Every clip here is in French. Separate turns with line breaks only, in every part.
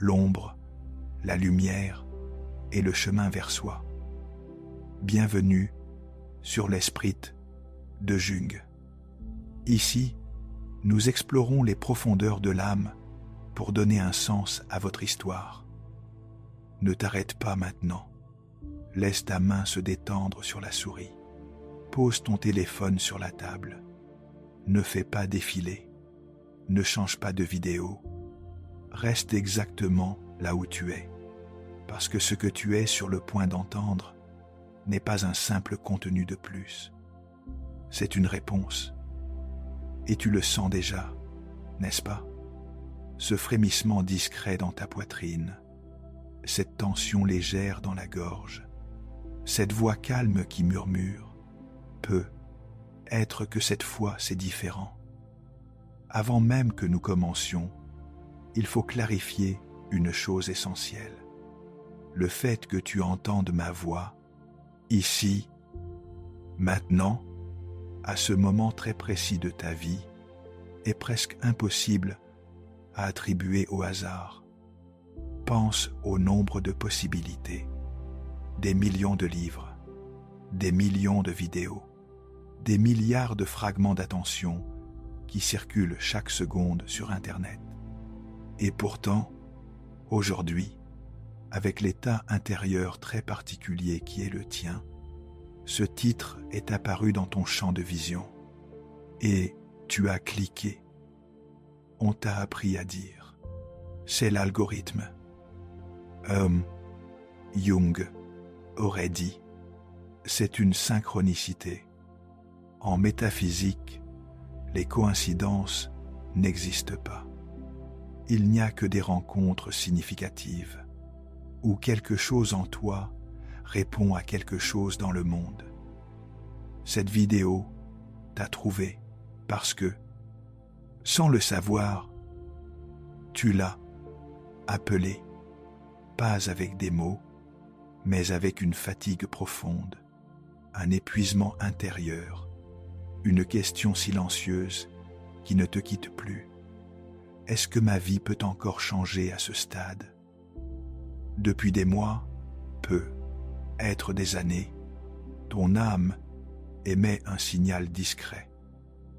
l'ombre, la lumière et le chemin vers soi. Bienvenue sur l'Esprit de Jung. Ici, nous explorons les profondeurs de l'âme pour donner un sens à votre histoire. Ne t'arrête pas maintenant. Laisse ta main se détendre sur la souris. Pose ton téléphone sur la table. Ne fais pas défiler. Ne change pas de vidéo. Reste exactement là où tu es. Parce que ce que tu es sur le point d'entendre n'est pas un simple contenu de plus. C'est une réponse. Et tu le sens déjà, n'est-ce pas? Ce frémissement discret dans ta poitrine, cette tension légère dans la gorge, cette voix calme qui murmure, peut être que cette fois c'est différent. Avant même que nous commencions, il faut clarifier une chose essentielle. Le fait que tu entendes ma voix, ici, maintenant, à ce moment très précis de ta vie, est presque impossible à attribuer au hasard. Pense au nombre de possibilités, des millions de livres, des millions de vidéos, des milliards de fragments d'attention qui circulent chaque seconde sur Internet. Et pourtant, aujourd'hui, avec l'état intérieur très particulier qui est le tien, ce titre est apparu dans ton champ de vision et tu as cliqué. On t'a appris à dire. C'est l'algorithme. Jung aurait dit, c'est une synchronicité. En métaphysique, les coïncidences n'existent pas. Il n'y a que des rencontres significatives, où quelque chose en toi répond à quelque chose dans le monde. Cette vidéo t'a trouvé parce que, sans le savoir, tu l'as appelé, pas avec des mots, mais avec une fatigue profonde, un épuisement intérieur, une question silencieuse qui ne te quitte plus. Est-ce que ma vie peut encore changer à ce stade? Depuis des mois, peut être des années, ton âme émet un signal discret,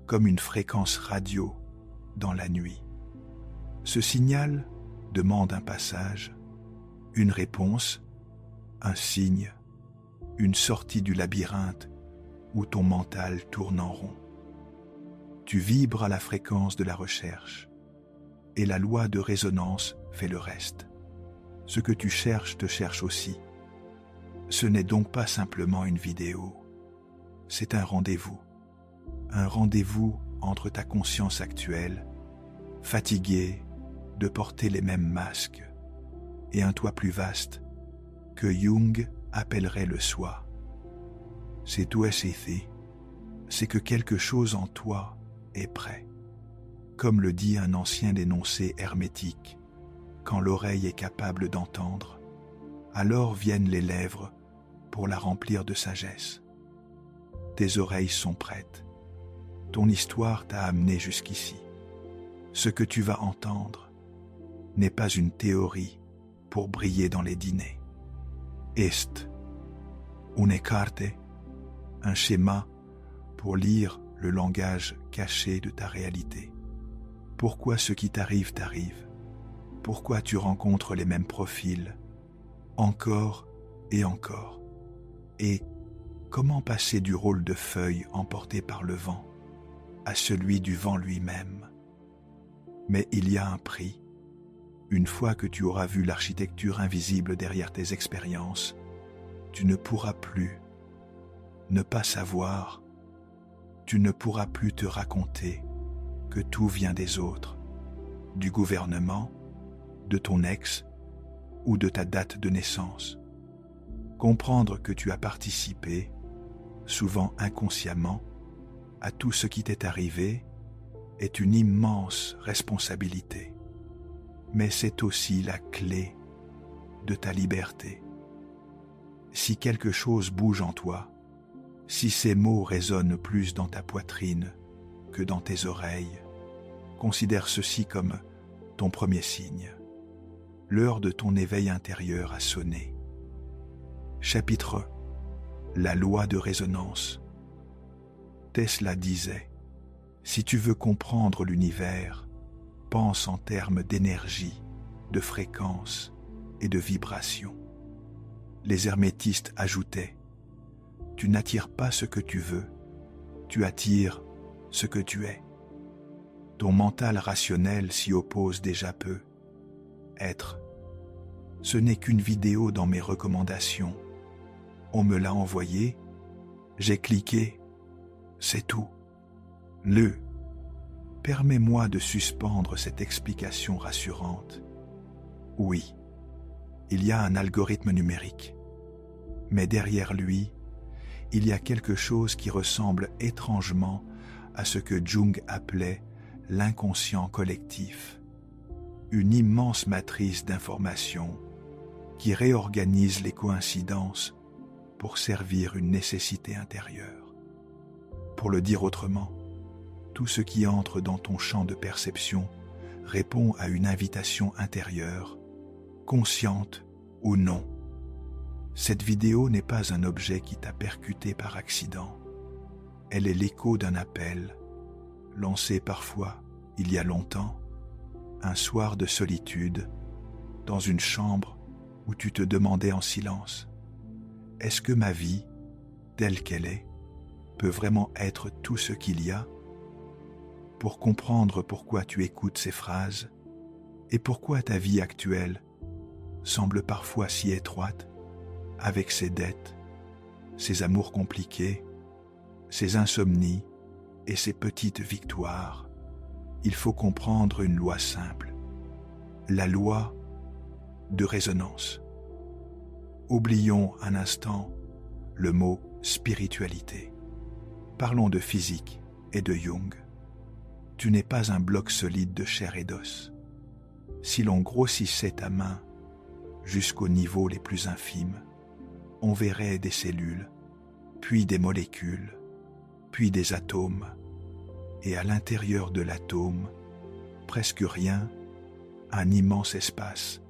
comme une fréquence radio dans la nuit. Ce signal demande un passage, une réponse, un signe, une sortie du labyrinthe où ton mental tourne en rond. Tu vibres à la fréquence de la recherche, et la loi de résonance fait le reste. Ce que tu cherches te cherche aussi. Ce n'est donc pas simplement une vidéo, c'est un rendez-vous entre ta conscience actuelle, fatiguée de porter les mêmes masques, et un toi plus vaste que Jung appellerait le soi. C'est tout ici, c'est que quelque chose en toi est prêt. Comme le dit un ancien énoncé hermétique, quand l'oreille est capable d'entendre, alors viennent les lèvres pour la remplir de sagesse. Tes oreilles sont prêtes. Ton histoire t'a amené jusqu'ici. Ce que tu vas entendre n'est pas une théorie pour briller dans les dîners. Est une carte, un schéma pour lire le langage caché de ta réalité. Pourquoi ce qui t'arrive t'arrive? Pourquoi tu rencontres les mêmes profils, encore et encore? Et comment passer du rôle de feuille emportée par le vent à celui du vent lui-même? Mais il y a un prix. Une fois que tu auras vu l'architecture invisible derrière tes expériences, tu ne pourras plus ne pas savoir, tu ne pourras plus te raconter que tout vient des autres, du gouvernement, de ton ex ou de ta date de naissance. Comprendre que tu as participé, souvent inconsciemment, à tout ce qui t'est arrivé est une immense responsabilité. Mais c'est aussi la clé de ta liberté. Si quelque chose bouge en toi, si ces mots résonnent plus dans ta poitrine que dans tes oreilles, considère ceci comme ton premier signe. l'heure de ton éveil intérieur a sonné. Chapitre 1. La loi de résonance. Tesla disait, « Si tu veux comprendre l'univers, pense en termes d'énergie, de fréquence et de vibration. » Les hermétistes ajoutaient, « Tu n'attires pas ce que tu veux, tu attires ce que tu es. » Ton mental rationnel s'y oppose déjà peu. Être. Ce n'est qu'une vidéo dans mes recommandations. On me l'a envoyée, j'ai cliqué, c'est tout. Permets-moi de suspendre cette explication rassurante. Oui, il y a un algorithme numérique, mais derrière lui, il y a quelque chose qui ressemble étrangement à ce que Jung appelait l'inconscient collectif, une immense matrice d'informations qui réorganise les coïncidences pour servir une nécessité intérieure. Pour le dire autrement, tout ce qui entre dans ton champ de perception répond à une invitation intérieure, consciente ou non. Cette vidéo n'est pas un objet qui t'a percuté par accident. Elle est l'écho d'un appel, lancé parfois, il y a longtemps, un soir de solitude, dans une chambre où tu te demandais en silence, « Est-ce que ma vie, telle qu'elle est, peut vraiment être tout ce qu'il y a ?» Pour comprendre pourquoi tu écoutes ces phrases et pourquoi ta vie actuelle semble parfois si étroite, avec ses dettes, ses amours compliqués, ses insomnies et ses petites victoires, il faut comprendre une loi simple, la loi de résonance. Oublions un instant le mot spiritualité. Parlons de physique et de Jung. Tu n'es pas un bloc solide de chair et d'os. Si l'on grossissait ta main jusqu'aux niveaux les plus infimes, on verrait des cellules, puis des molécules, puis des atomes, et à l'intérieur de l'atome, presque rien, un immense espace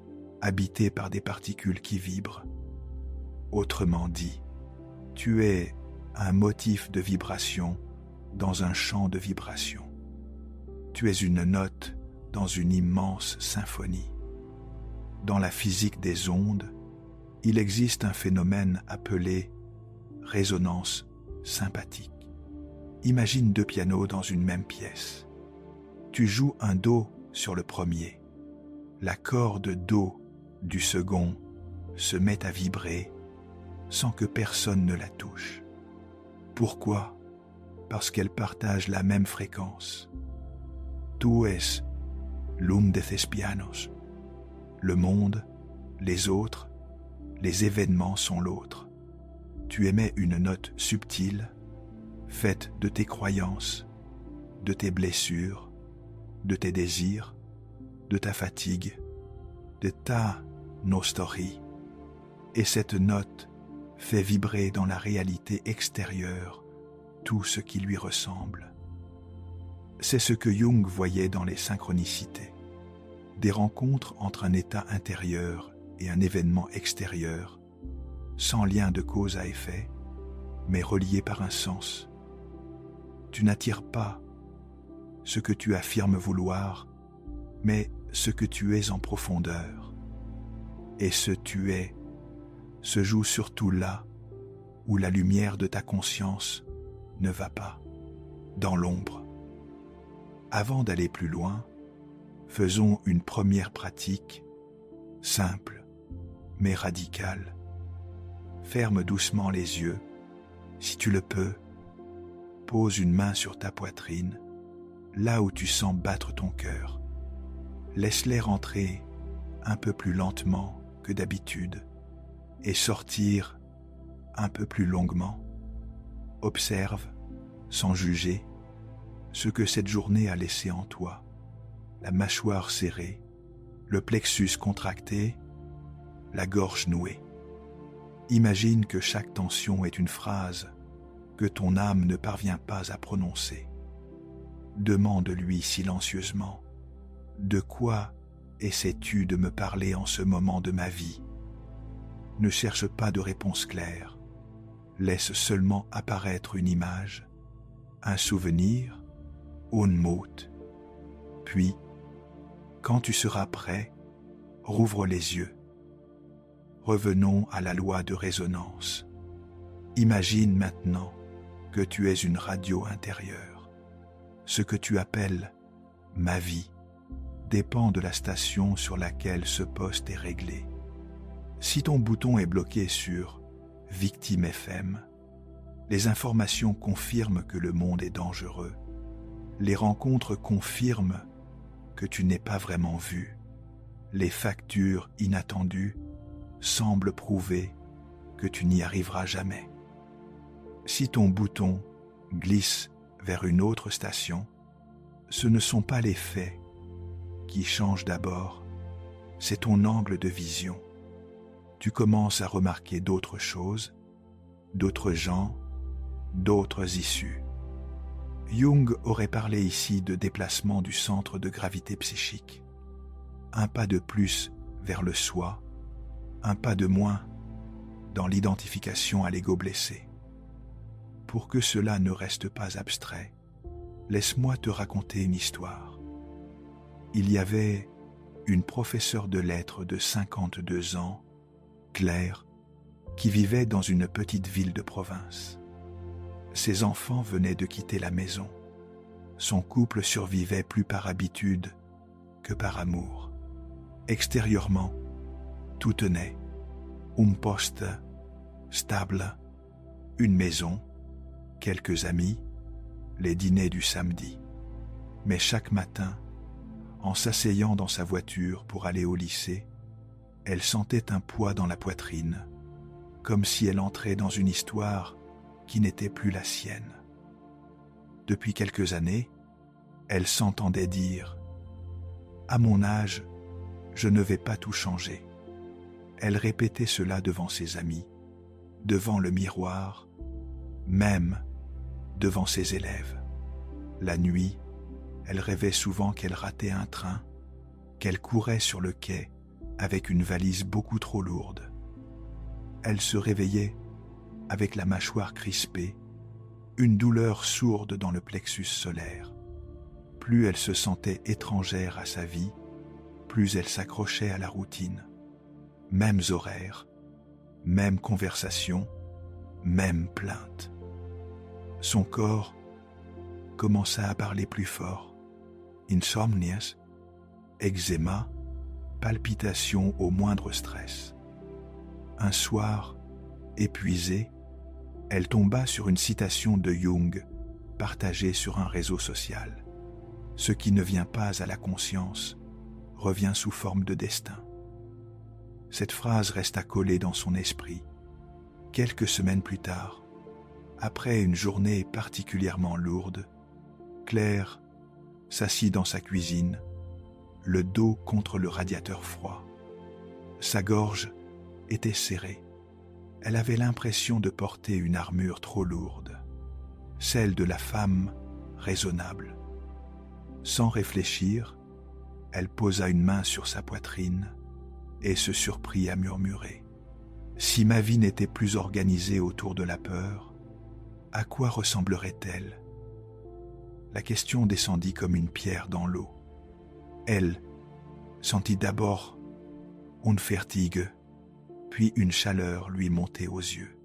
habité par des particules qui vibrent. Autrement dit, tu es un motif de vibration dans un champ de vibration. Tu es une note dans une immense symphonie. Dans la physique des ondes, il existe un phénomène appelé résonance sympathique. Imagine deux pianos dans une même pièce. Tu joues un Do sur le premier. La corde Do du second se met à vibrer sans que personne ne la touche. Pourquoi? Parce qu'elles partagent la même fréquence. Tu es l'un de ces pianos. Le monde, les autres, les événements sont l'autre. Tu émets une note subtile, faite de tes croyances, de tes blessures, de tes désirs, de ta fatigue, de ta nostalgie. Et cette note fait vibrer dans la réalité extérieure tout ce qui lui ressemble. C'est ce que Jung voyait dans les synchronicités. Des rencontres entre un état intérieur et un événement extérieur, sans lien de cause à effet, mais reliés par un sens. Tu n'attires pas ce que tu affirmes vouloir, mais ce que tu es en profondeur. Et ce tu es se joue surtout là où la lumière de ta conscience ne va pas, dans l'ombre. Avant d'aller plus loin, faisons une première pratique, simple mais radicale. Ferme doucement les yeux, si tu le peux. Pose une main sur ta poitrine, là où tu sens battre ton cœur. Laisse-les rentrer un peu plus lentement que d'habitude et sortir un peu plus longuement. Observe, sans juger, ce que cette journée a laissé en toi. La mâchoire serrée, le plexus contracté, la gorge nouée. Imagine que chaque tension est une phrase que ton âme ne parvient pas à prononcer. Demande-lui silencieusement de quoi Essaies-tu de me parler en ce moment de ma vie? Ne cherche pas de réponse claire. Laisse seulement apparaître une image, un souvenir, un mot. Puis, quand tu seras prêt, rouvre les yeux. Revenons à la loi de résonance. Imagine maintenant que tu es une radio intérieure. Ce que tu appelles « ma vie » dépend de la station sur laquelle ce poste est réglé. Si ton bouton est bloqué sur « Victime FM », les informations confirment que le monde est dangereux. Les rencontres confirment que tu n'es pas vraiment vu. Les factures inattendues semblent prouver que tu n'y arriveras jamais. Si ton bouton glisse vers une autre station, ce ne sont pas les faits qui changent d'abord, c'est ton angle de vision. Tu commences à remarquer d'autres choses, d'autres gens, d'autres issues. Jung aurait parlé ici de déplacement du centre de gravité psychique. Un pas de plus vers le soi, un pas de moins dans l'identification à l'ego blessé. Pour que cela ne reste pas abstrait, laisse-moi te raconter une histoire. Il y avait une professeure de lettres de 52 ans, Claire, qui vivait dans une petite ville de province. Ses enfants venaient de quitter la maison. Son couple survivait plus par habitude que par amour. Extérieurement, tout tenait. Un poste stable, une maison, quelques amis, les dîners du samedi. Mais chaque matin, en s'asseyant dans sa voiture pour aller au lycée, elle sentait un poids dans la poitrine, comme si elle entrait dans une histoire qui n'était plus la sienne. Depuis quelques années, elle s'entendait dire « À mon âge, je ne vais pas tout changer ». Elle répétait cela devant ses amis, devant le miroir, même devant ses élèves. La nuit, elle rêvait souvent qu'elle ratait un train, qu'elle courait sur le quai avec une valise beaucoup trop lourde. Elle se réveillait avec la mâchoire crispée, une douleur sourde dans le plexus solaire. Plus elle se sentait étrangère à sa vie, plus elle s'accrochait à la routine. Mêmes horaires, même conversation, même plainte. Son corps commença à parler plus fort. Insomnias, eczéma, palpitations au moindre stress. Un soir, épuisée, elle tomba sur une citation de Jung partagée sur un réseau social. Ce qui ne vient pas à la conscience revient sous forme de destin. Cette phrase resta collée dans son esprit. Quelques semaines plus tard, après une journée particulièrement lourde, Claire s'assit dans sa cuisine, le dos contre le radiateur froid. Sa gorge était serrée. Elle avait l'impression de porter une armure trop lourde, celle de la femme raisonnable. Sans réfléchir, elle posa une main sur sa poitrine et se surprit à murmurer. Si ma vie n'était plus organisée autour de la peur, à quoi ressemblerait-elle? La question descendit comme une pierre dans l'eau. Elle sentit d'abord une vertige, puis une chaleur lui montait aux yeux.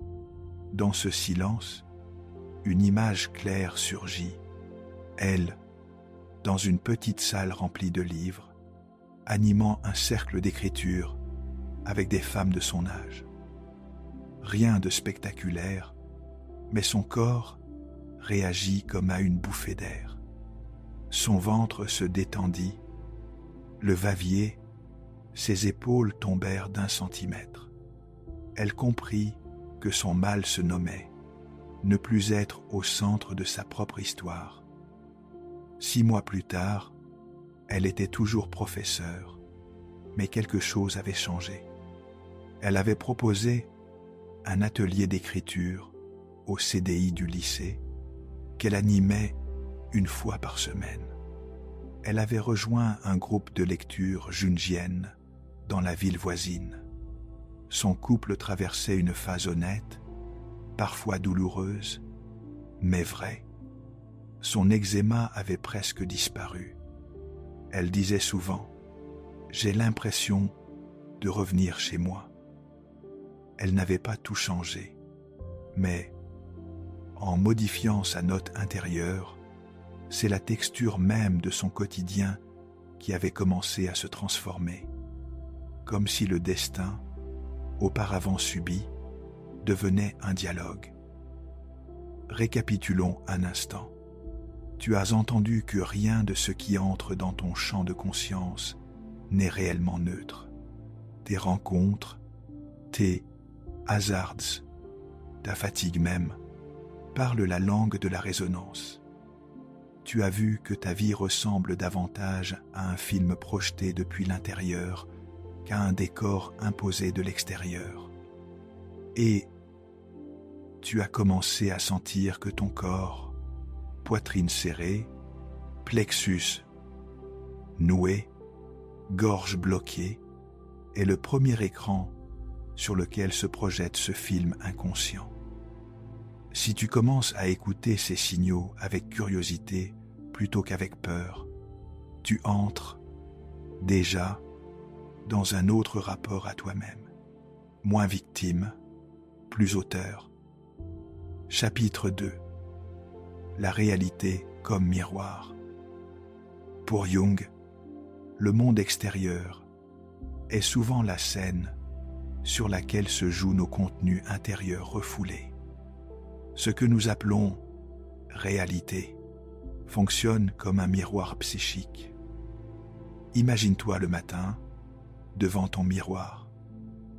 Dans ce silence, une image claire surgit. Elle, dans une petite salle remplie de livres, animant un cercle d'écriture avec des femmes de son âge. Rien de spectaculaire, mais son corps réagit comme à une bouffée d'air. Son ventre se détendit, le va-v-ier, ses épaules tombèrent d'1 centimètre. Elle comprit que son mal se nommait ne plus être au centre de sa propre histoire. 6 mois plus tard, elle était toujours professeure, mais quelque chose avait changé. Elle avait proposé un atelier d'écriture au CDI du lycée qu'elle animait 1 fois par semaine. Elle avait rejoint un groupe de lecture jungienne dans la ville voisine. Son couple traversait une phase honnête, parfois douloureuse, mais vraie. Son eczéma avait presque disparu. Elle disait souvent « J'ai l'impression de revenir chez moi ». Elle n'avait pas tout changé, mais en modifiant sa note intérieure, c'est la texture même de son quotidien qui avait commencé à se transformer, comme si le destin, auparavant subi, devenait un dialogue. Récapitulons un instant. Tu as entendu que rien de ce qui entre dans ton champ de conscience n'est réellement neutre. Tes rencontres, tes hasards, ta fatigue même, parlent la langue de la résonance. Tu as vu que ta vie ressemble davantage à un film projeté depuis l'intérieur qu'à un décor imposé de l'extérieur. Et tu as commencé à sentir que ton corps, poitrine serrée, plexus noué, gorge bloquée, est le premier écran sur lequel se projette ce film inconscient. Si tu commences à écouter ces signaux avec curiosité plutôt qu'avec peur, tu entres déjà dans un autre rapport à toi-même, moins victime, plus auteur. Chapitre 2. La réalité comme miroir. Pour Jung, le monde extérieur est souvent la scène sur laquelle se jouent nos contenus intérieurs refoulés. Ce que nous appelons réalité fonctionne comme un miroir psychique. Imagine-toi le matin, devant ton miroir.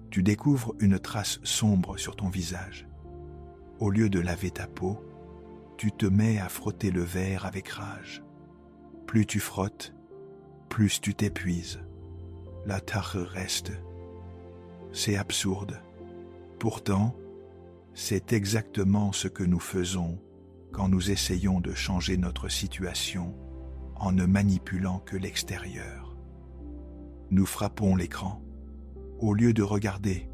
Tu découvres une trace sombre sur ton visage. Au lieu de laver ta peau, tu te mets à frotter le verre avec rage. Plus tu frottes, plus tu t'épuises. La tare reste. C'est absurde. Pourtant, c'est exactement ce que nous faisons quand nous essayons de changer notre situation en ne manipulant que l'extérieur. Nous frappons l'écran au lieu de regarder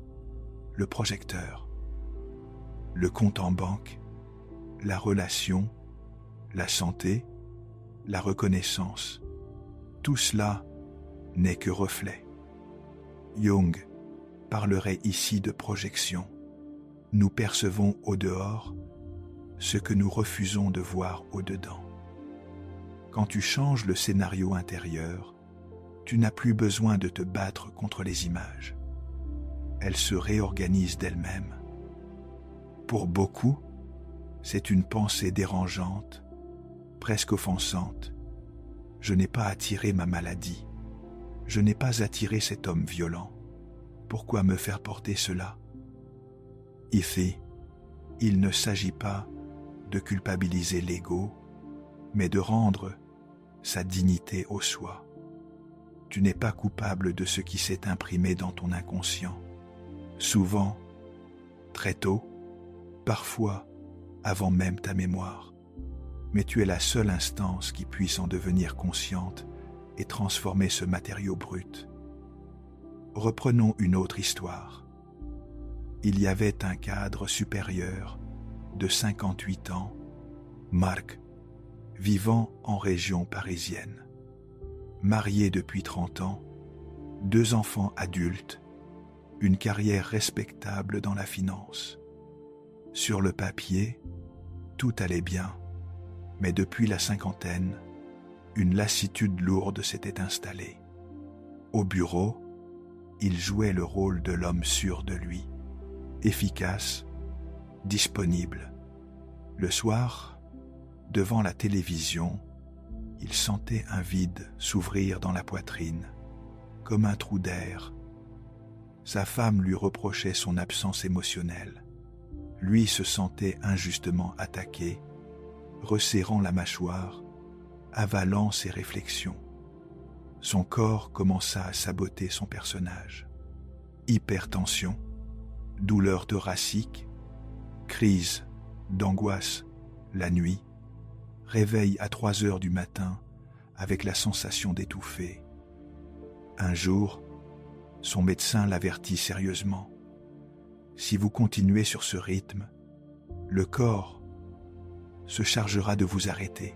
le projecteur, le compte en banque, la relation, la santé, la reconnaissance. Tout cela n'est que reflet. Jung parlerait ici de projection. Nous percevons au dehors ce que nous refusons de voir au dedans. Quand tu changes le scénario intérieur, tu n'as plus besoin de te battre contre les images. Elles se réorganisent d'elles-mêmes. Pour beaucoup, c'est une pensée dérangeante, presque offensante. Je n'ai pas attiré ma maladie. Je n'ai pas attiré cet homme violent. Pourquoi me faire porter cela? Ici, il ne s'agit pas de culpabiliser l'ego, mais de rendre sa dignité au soi. Tu n'es pas coupable de ce qui s'est imprimé dans ton inconscient. Souvent, très tôt, parfois avant même ta mémoire. Mais tu es la seule instance qui puisse en devenir consciente et transformer ce matériau brut. Reprenons une autre histoire. Il y avait un cadre supérieur de 58 ans, Marc, vivant en région parisienne. Marié depuis 30 ans, 2 enfants adultes, une carrière respectable dans la finance. Sur le papier, tout allait bien, mais depuis la cinquantaine, une lassitude lourde s'était installée. Au bureau, il jouait le rôle de l'homme sûr de lui, efficace, disponible. Le soir, devant la télévision, il sentait un vide s'ouvrir dans la poitrine, comme un trou d'air. Sa femme lui reprochait son absence émotionnelle. Lui se sentait injustement attaqué, resserrant la mâchoire, avalant ses réflexions. Son corps commença à saboter son personnage. Hypertension, douleur thoracique, crise d'angoisse la nuit, réveil à 3 heures du matin avec la sensation d'étouffer. Un jour, son médecin l'avertit sérieusement. Si vous continuez sur ce rythme, le corps se chargera de vous arrêter.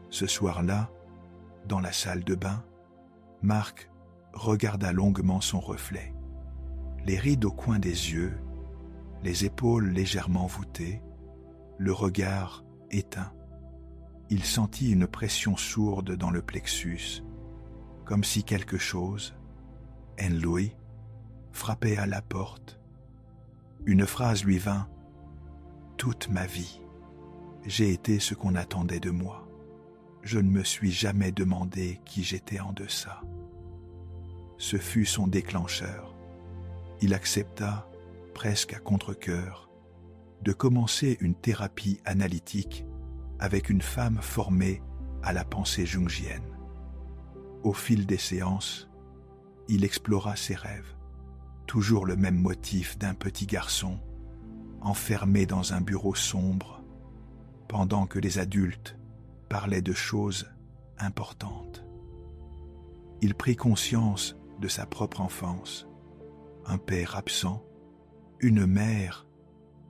Ce soir-là, dans la salle de bain, Marc regarda longuement son reflet. Les rides au coin des yeux, les épaules légèrement voûtées, le regard éteint. Il sentit une pression sourde dans le plexus, comme si quelque chose, en lui, frappait à la porte. Une phrase lui vint. « Toute ma vie, j'ai été ce qu'on attendait de moi. Je ne me suis jamais demandé qui j'étais en deçà. » Ce fut son déclencheur. Il accepta, presque à contre-cœur, de commencer une thérapie analytique avec une femme formée à la pensée jungienne. Au fil des séances, il explora ses rêves. Toujours le même motif d'un petit garçon, enfermé dans un bureau sombre, pendant que les adultes parlaient de choses importantes. Il prit conscience de sa propre enfance, un père absent, une mère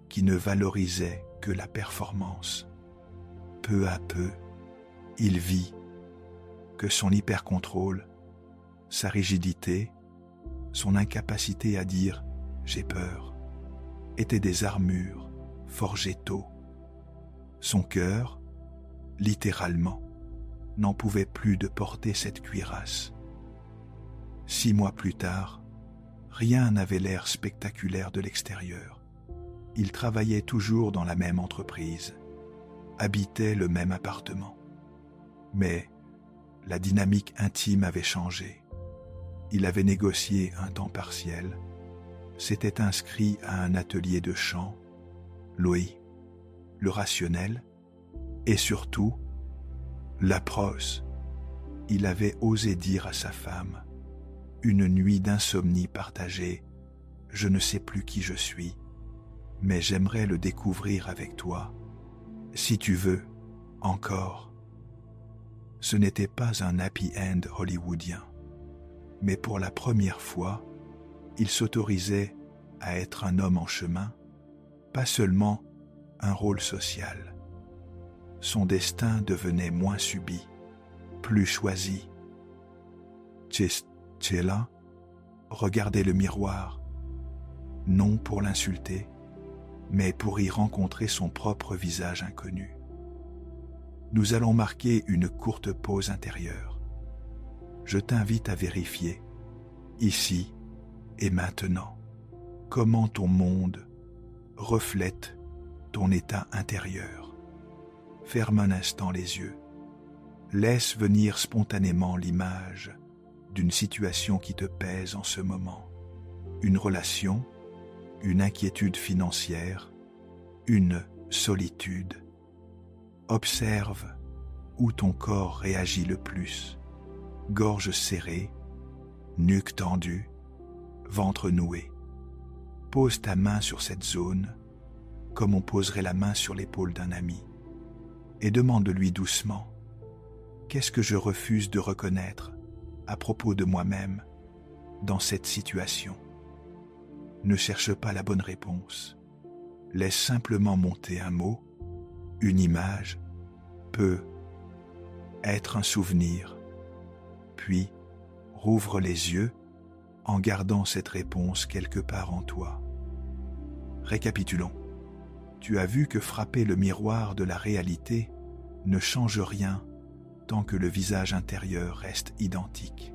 qui ne valorisait que la performance. Peu à peu, il vit que son hypercontrôle, sa rigidité, son incapacité à dire « j'ai peur » étaient des armures forgées tôt. Son cœur, littéralement, n'en pouvait plus de porter cette cuirasse. 6 mois plus tard, rien n'avait l'air spectaculaire de l'extérieur. Il travaillait toujours dans la même entreprise, habitait le même appartement. Mais la dynamique intime avait changé. Il avait négocié un temps partiel, s'était inscrit à un atelier de chant, l'ouïe, le rationnel, et surtout, la prose. Il avait osé dire à sa femme, une nuit d'insomnie partagée, « Je ne sais plus qui je suis, mais j'aimerais le découvrir avec toi. Si tu veux, encore. » Ce n'était pas un happy end hollywoodien, mais pour la première fois, il s'autorisait à être un homme en chemin, pas seulement un rôle social. Son destin devenait moins subi, plus choisi. Tchela regardait le miroir, non pour l'insulter, mais pour y rencontrer son propre visage inconnu. Nous allons marquer une courte pause intérieure. Je t'invite à vérifier, ici et maintenant, comment ton monde reflète ton état intérieur. Ferme un instant les yeux. Laisse venir spontanément l'image d'une situation qui te pèse en ce moment. Une relation, une inquiétude financière, une solitude. Observe où ton corps réagit le plus. Gorge serrée, nuque tendue, ventre noué. Pose ta main sur cette zone, comme on poserait la main sur l'épaule d'un ami, et demande-lui doucement « Qu'est-ce que je refuse de reconnaître à propos de moi-même dans cette situation ?» Ne cherche pas la bonne réponse. Laisse simplement monter un mot, une image, peut être un souvenir. Puis, rouvre les yeux en gardant cette réponse quelque part en toi. Récapitulons. Tu as vu que frapper le miroir de la réalité ne change rien tant que le visage intérieur reste identique.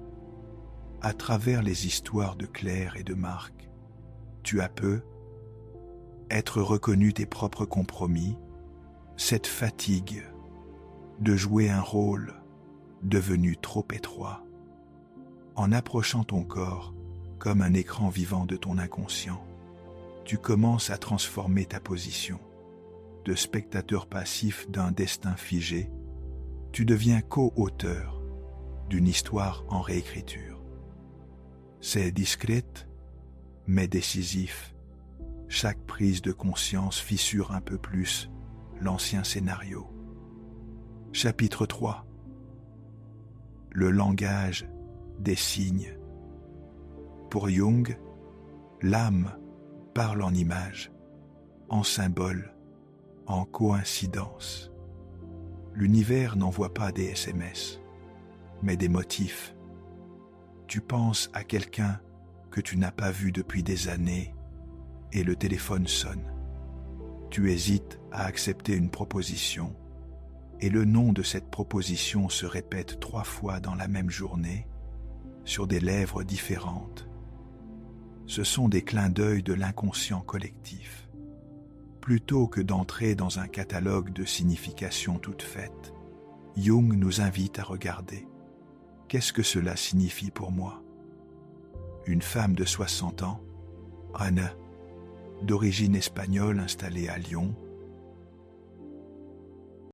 À travers les histoires de Claire et de Marc, tu as peu être reconnu tes propres compromis, cette fatigue de jouer un rôle devenu trop étroit. En approchant ton corps comme un écran vivant de ton inconscient, tu commences à transformer ta position. De spectateur passif d'un destin figé, tu deviens co-auteur d'une histoire en réécriture. C'est discret, mais décisif. Chaque prise de conscience fissure un peu plus l'ancien scénario. Chapitre 3. le langage des signes. Pour Jung, l'âme parle en images, en symboles, en coïncidences. L'univers n'envoie pas des SMS, mais des motifs. Tu penses à quelqu'un que tu n'as pas vu depuis des années et le téléphone sonne. Tu hésites à accepter une proposition et le nom de cette proposition se répète 3 fois dans la même journée sur des lèvres différentes. Ce sont des clins d'œil de l'inconscient collectif. Plutôt que d'entrer dans un catalogue de significations toutes faites, Jung nous invite à regarder. Qu'est-ce que cela signifie pour moi? Une femme de 60 ans, Anna, d'origine espagnole installée à Lyon,